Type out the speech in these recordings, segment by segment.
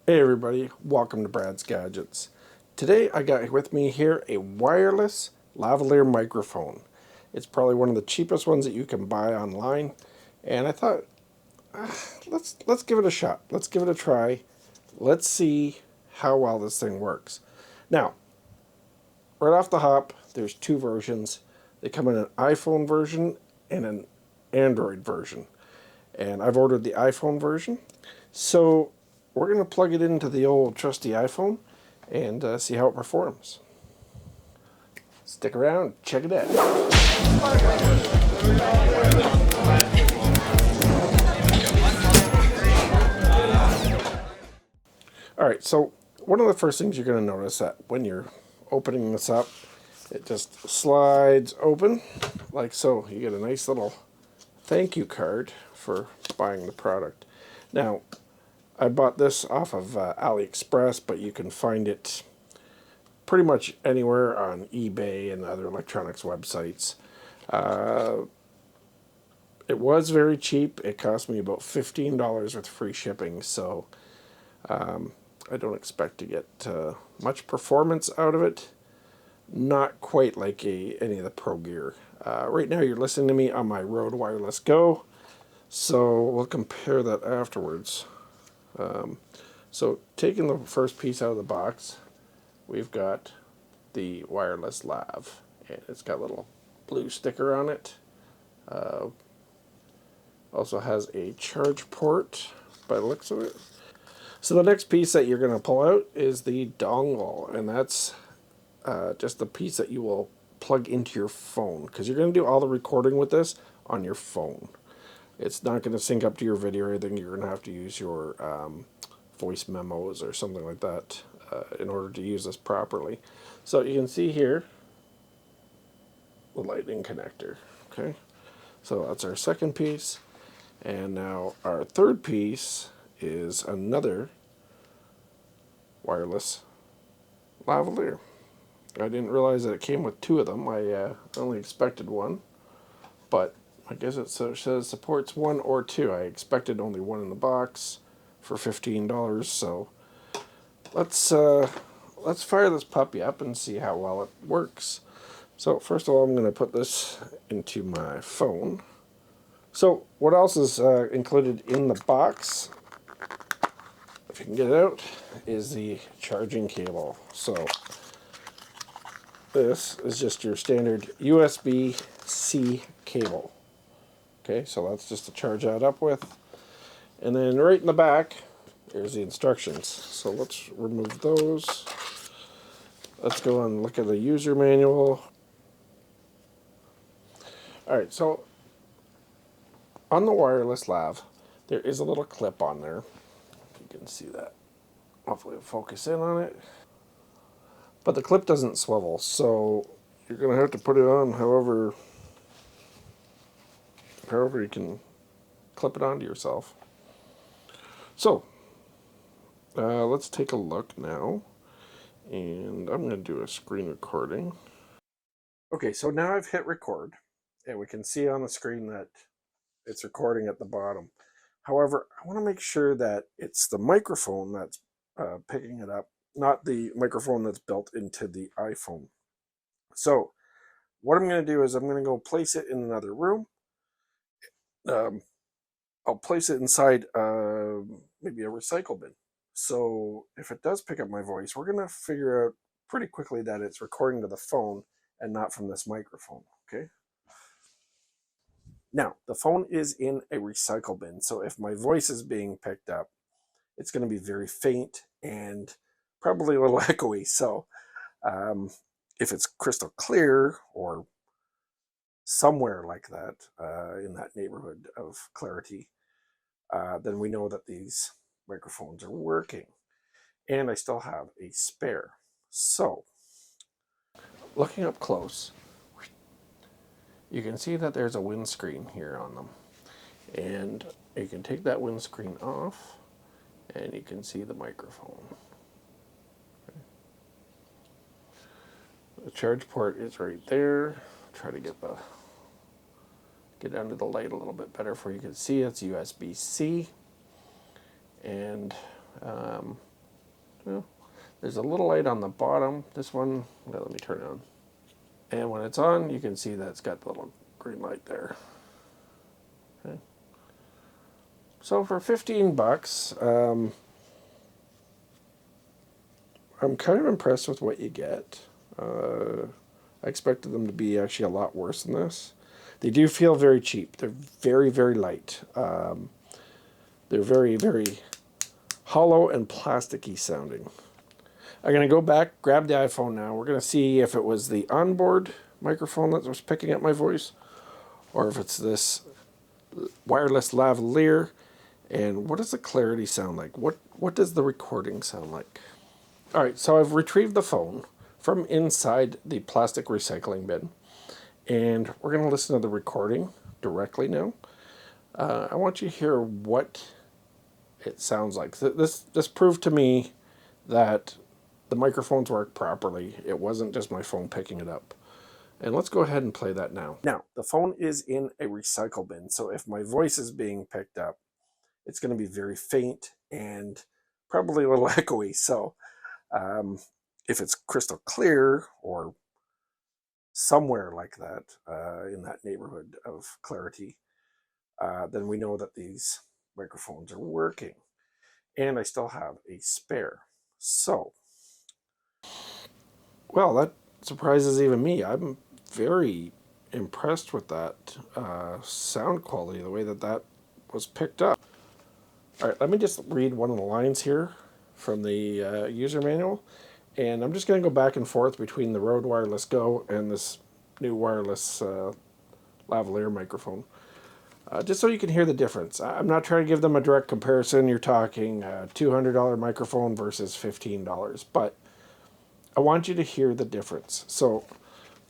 Hey everybody, welcome to Brad's Gadgets. Today I got with me here a wireless lavalier microphone. It's probably one of the cheapest ones that you can buy online, and I thought let's give it a shot. Let's give it a try. Let's see how well this thing works. Now, right off the hop, there's two versions. They come in an iPhone version and an Android version. And I've ordered the iPhone version. So we're going to plug it into the old trusty iPhone and see how it performs. Stick around, check it out. Alright, so one of the first things you're going to notice that when you're opening this up, it just slides open like so. You get a nice little thank you card for buying the product. Now, I bought this off of AliExpress, but you can find it pretty much anywhere on eBay and other electronics websites. It was very cheap. It cost me about $15 with free shipping, so I don't expect to get much performance out of it. Not quite like any of the Pro Gear. Right now you're listening to me on my Rode Wireless Go, so we'll compare that afterwards. So taking the first piece out of the box, we've got the wireless lav, and it's got a little blue sticker on it. Also has a charge port by the looks of it. So the next piece that you're going to pull out is the dongle, and that's just the piece that you will plug into your phone, because you're going to do all the recording with this on your phone. It's not going to sync up to your video or anything. You're going to have to use your voice memos or something like that in order to use this properly. So you can see here the lightning connector. Okay, so that's our second piece, and now our third piece is another wireless lavalier. I didn't realize that it came with two of them. I only expected one, but I guess it says supports one or two. I expected only one in the box for $15, so let's fire this puppy up and see how well it works. So first of all, I'm going to put this into my phone. So what else is included in the box, if you can get it out, is the charging cable. So this is just your standard USB-C cable. Okay, so that's just to charge that up with. And then right in the back, there's the instructions. So let's remove those. Let's go and look at the user manual. Alright, so on the wireless lav, there is a little clip on there. You can see that. Hopefully it'll focus in on it. But the clip doesn't swivel, so you're going to have to put it on however you can clip it onto yourself. So, let's take a look now. And I'm going to do a screen recording. Okay, so now I've hit record, and we can see on the screen that it's recording at the bottom. However, I want to make sure that it's the microphone that's picking it up, not the microphone that's built into the iPhone. So what I'm going to do is I'm going to go place it in another room. I'll place it inside maybe a recycle bin. So if it does pick up my voice, we're going to figure out pretty quickly that it's recording to the phone and not from this microphone, okay? Now, the phone is in a recycle bin, so if my voice is being picked up, it's going to be very faint and probably a little echoey. So if it's crystal clear or somewhere like that, in that neighborhood of clarity, then we know that these microphones are working. And I still have a spare. So, looking up close, you can see that there's a windscreen here on them. And you can take that windscreen off, and you can see the microphone. Okay. The charge port is right there. Try to get under the light a little bit better for you can see. It's USB-C. And Well, there's a little light on the bottom. This one, well, let me turn it on. And when it's on, you can see that it's got the little green light there. Okay. So for 15 bucks, I'm kind of impressed with what you get. I expected them to be actually a lot worse than this. They do feel very cheap. They're very, very light. They're very, very hollow and plasticky sounding. I'm going to go back, grab the iPhone now. We're going to see if it was the onboard microphone that was picking up my voice, or if it's this wireless lavalier. And what does the clarity sound like? What does the recording sound like? All right, so I've retrieved the phone from inside the plastic recycling bin, and we're going to listen to the recording directly now. I want you to hear what it sounds like. This proved to me that the microphones work properly. It wasn't just my phone picking it up. And let's go ahead and play that now. Now, the phone is in a recycle bin, so if my voice is being picked up, it's going to be very faint and probably a little echoey. So if it's crystal clear or somewhere like that, in that neighborhood of clarity, then we know that these microphones are working. And I still have a spare. So, well, that surprises even me. I'm very impressed with that sound quality, the way that that was picked up. All right, let me just read one of the lines here from the user manual. And I'm just going to go back and forth between the Rode Wireless Go and this new wireless lavalier microphone. Just so you can hear the difference. I'm not trying to give them a direct comparison. You're talking $200 microphone versus $15. But I want you to hear the difference. So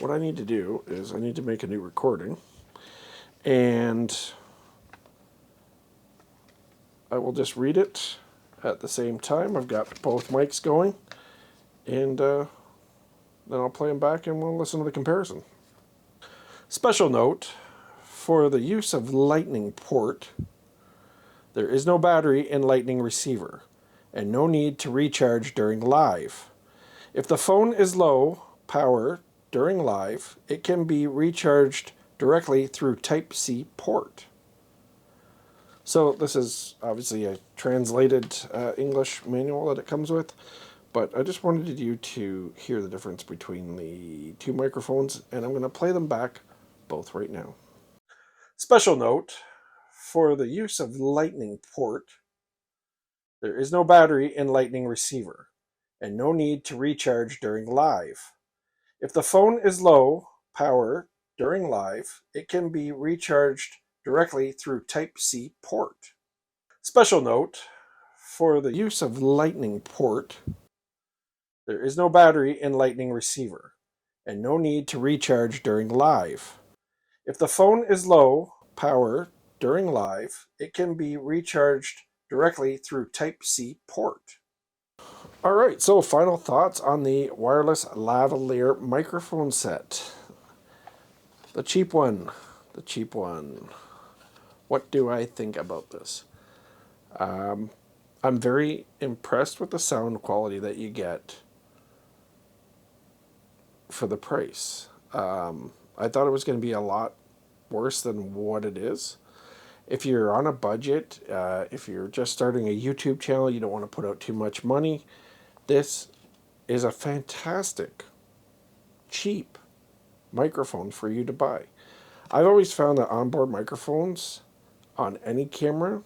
what I need to do is I need to make a new recording. And I will just read it at the same time. I've got both mics going. And then I'll play them back and we'll listen to the comparison. Special note, for the use of Lightning port, there is no battery in Lightning receiver, and no need to recharge during live. If the phone is low power during live, it can be recharged directly through Type-C port. So this is obviously a translated English manual that it comes with, but I just wanted you to hear the difference between the two microphones, and I'm going to play them back both right now. Special note, for the use of Lightning port, there is no battery in Lightning receiver, and no need to recharge during live. If the phone is low power during live, it can be recharged directly through Type-C port. Special note, for the use of Lightning port, there is no battery in Lightning receiver, and no need to recharge during live. If the phone is low power during live, it can be recharged directly through Type-C port. All right, so final thoughts on the wireless lavalier microphone set. The cheap one. The cheap one. What do I think about this? I'm very impressed with the sound quality that you get for the price. I thought it was going to be a lot worse than what it is. If you're on a budget, if you're just starting a YouTube channel, you don't want to put out too much money, this is a fantastic, cheap microphone for you to buy. I've always found that onboard microphones on any camera,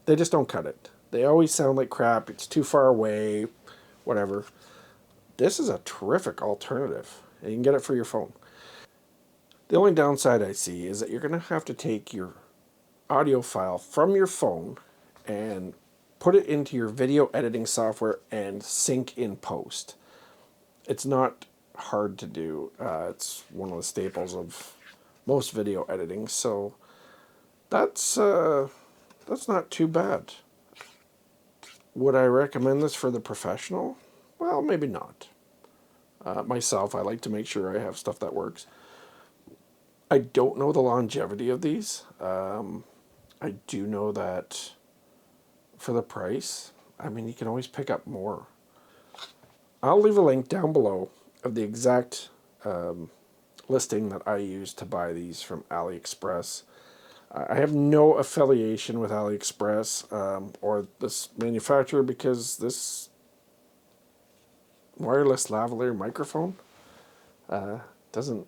they just don't cut it. They always sound like crap. It's too far away, whatever. This is a terrific alternative, and you can get it for your phone. The only downside I see is that you're going to have to take your audio file from your phone and put it into your video editing software and sync in post. It's not hard to do. It's one of the staples of most video editing, so that's not too bad. Would I recommend this for the professional? Well, maybe not. Myself, I like to make sure I have stuff that works. I don't know the longevity of these. I do know that for the price, I mean, you can always pick up more. I'll leave a link down below of the exact listing that I used to buy these from AliExpress. I have no affiliation with AliExpress or this manufacturer, because this wireless lavalier microphone doesn't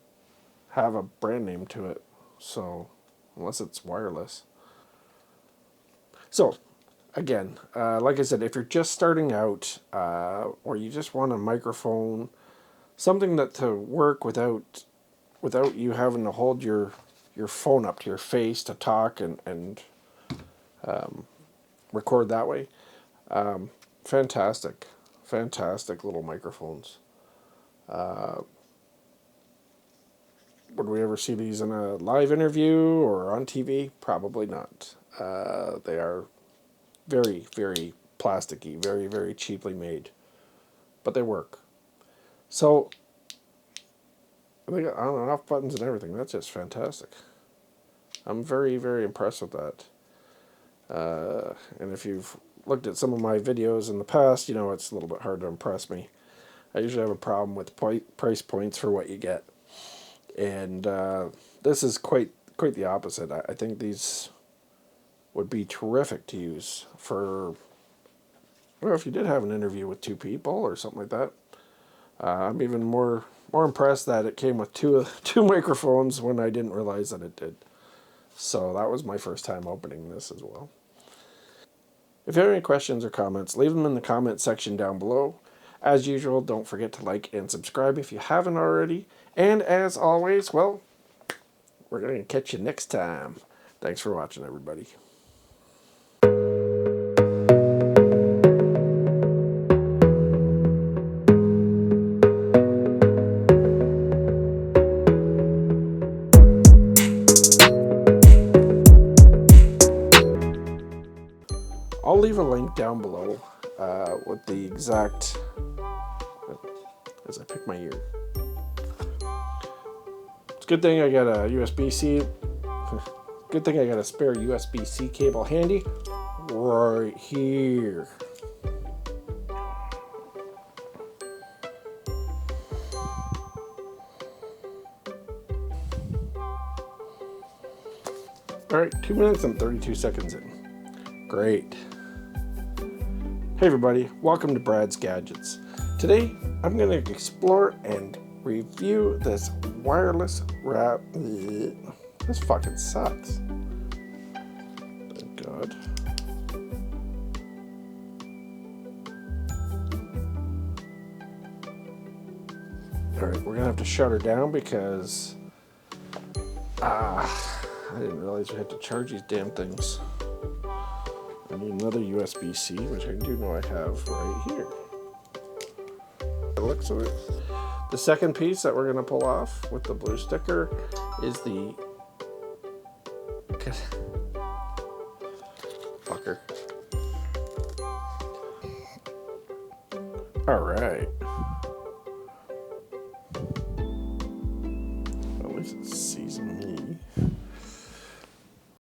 have a brand name to it, so unless it's wireless. So again, like I said, if you're just starting out or you just want a microphone, something that to work without you having to hold your phone up to your face to talk and record that way, fantastic little microphones. Would we ever see these in a live interview or on TV? Probably not. They are very, very plasticky, very, very cheaply made, but they work. So they got on and off buttons and everything. That's just fantastic. I'm very, very impressed with that. And if you've looked at some of my videos in the past, you know it's a little bit hard to impress me. I usually have a problem with price points for what you get. And this is quite the opposite. I think these would be terrific to use for, well, if you did have an interview with two people or something like that. I'm even more impressed that it came with two microphones when I didn't realize that it did. So that was my first time opening this as well. If you have any questions or comments, leave them in the comment section down below. As usual, don't forget to like and subscribe if you haven't already. And as always, well, we're going to catch you next time. Thanks for watching, everybody. I'll leave a link down below with the exact, as I pick my ear. It's a good thing I got a USB-C. Good thing I got a spare USB-C cable handy right here. Alright, 2 minutes and 32 seconds in. Great. Hey everybody, welcome to Brad's Gadgets. Today, I'm going to explore and review this wireless wrap. This fucking sucks. Thank God. Alright, we're going to have to shut her down because I didn't realize we had to charge these damn things. I need another USB-C, which I do know I have right here. It looks like it. The second piece that we're going to pull off with the blue sticker is the fucker. All right.